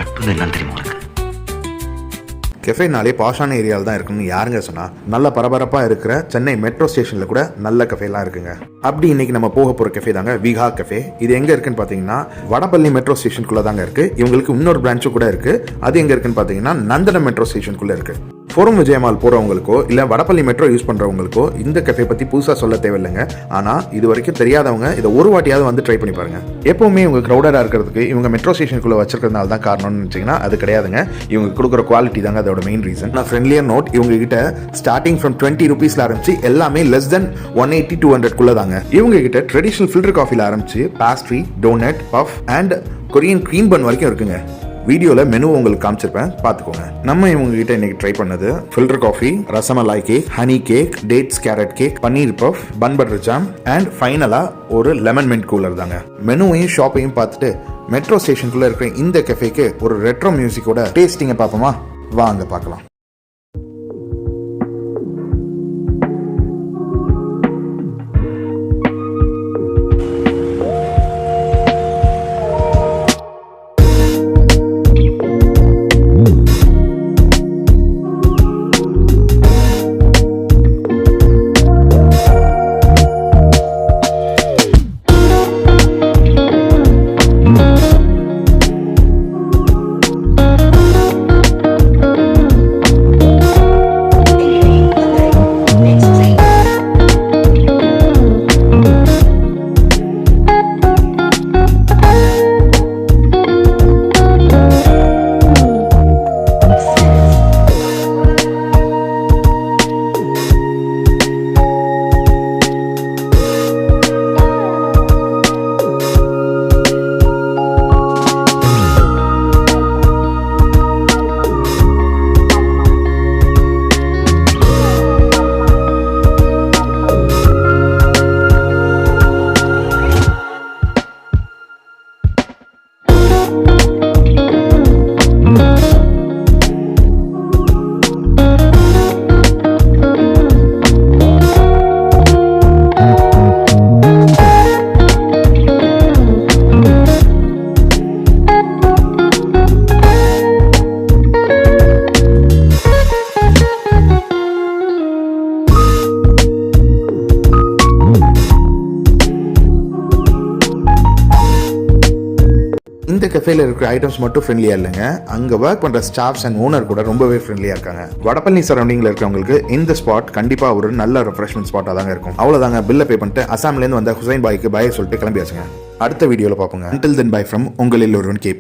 நட்புன்னு என்னன்னு தெரியுமா உனக்கு? கெஃபேனாலே பாஷான ஏரியாவில் தான் இருக்குன்னு யாருங்க சொன்னா? நல்ல பரபரப்பாக இருக்கிற சென்னை மெட்ரோ ஸ்டேஷனில் கூட நல்ல கஃபேலாம் இருக்குங்க. அப்படி இன்னைக்கு நம்ம போக போகிற கெஃபே தாங்க விஹா கஃபே. இது எங்கே இருக்குன்னு பார்த்தீங்கன்னா வடபள்ளி மெட்ரோ ஸ்டேஷனுக்குள்ளே தாங்க இருக்குது. இவங்களுக்கு இன்னொரு பிரான்ச்சும் கூட இருக்குது. அது எங்கே இருக்குன்னு பார்த்தீங்கன்னா நந்தனம் மெட்ரோ ஸ்டேஷனுக்குள்ளே இருக்குது. ஃபோரம் விஜயமால் போகிறவங்களுக்கோ இல்லை வடபள்ளி மெட்ரோ யூஸ் பண்ணுறவங்களுக்கோ இந்த கஃபே பற்றி புதுசாக சொல்ல தேவையில்லைங்க. ஆனால் இது வரைக்கும் தெரியாதவங்க இதை ஒரு வாட்டியாவது வந்து ட்ரை பண்ணி பாருங்க. எப்போவுமே இவங்க க்ரௌடடாக இருக்கிறதுக்கு இவங்க மெட்ரோ ஸ்டேஷனுக்குள்ளே வச்சிருக்கிறதுனால தான் காரணம்னு நினச்சிங்கன்னா அது கிடையாதுங்க. இவங்க கொடுக்குற குவாலிட்டி தாங்க அதோட மெயின் ரீசன். நான் ஃப்ரெண்ட்லியர் நோட், இவங்க கிட்ட ஸ்டார்டிங் ஃப்ரம் 20 rupeesல ஆரம்பிச்சு எல்லாமே லெஸ் தென் 180-200 தாங்க. இவங்க கிட்ட ட்ரெடிஷனல் ஃபில்டர் காஃபில ஆரம்பிச்சு pastry, donut, puff and Korean cream bun வரைக்கும் இருக்குங்க. வீடியோவில் மெனு உங்களுக்கு காமிச்சிருப்பேன், பார்த்துக்கோங்க. நம்ம இவங்க கிட்ட இன்னைக்கு ட்ரை பண்ணது filter coffee, rasmalai cake, honey cake, dates carrot cake, paneer puff, bun butter jam and ஃபைனலாக ஒரு லெமன் மின்ட் கூலர் தாங்க. மெனுவையும் ஷாப்பையும் பார்த்துட்டு மெட்ரோ ஸ்டேஷனுக்குள்ளே இருக்கிற இந்த கெஃபேக்கு ஒரு ரெட்ரோ மியூசிக்கோட டேஸ்டிங்கை பார்ப்போமா? வாங்க பார்க்கலாம். இந்த கஃபேல இருக்கிற ஐட்டம்ஸ் மட்டும் ஃப்ரெண்ட்லியா இல்லைங்க, அங்க ஒர்க் பண்ற ஸ்டாஃப்ஸ் அண்ட் ஓனர் கூட ரொம்பவே ஃப்ரெண்ட்லியா இருக்காங்க. வடபள்ளி சரௌண்டிங்ல இருக்கிறவங்களுக்கு இந்த ஸ்பாட் கண்டிப்பா ஒரு நல்ல ரெஃப்ரெஷ்மெண்ட் ஸ்பாட்டா தாங்க இருக்கும். அவ்வளவுதாங்க, பில்ல பே பண்ணிட்டு அசாம்ல இருந்து வந்த ஹுசைன் பாய்க்கு பாய் சொல்லிட்டு கிளம்பியாச்சுங்க. அடுத்த வீடியோல பாப்போங்க. Until then, bye from உங்களில் ஒருவன் KP.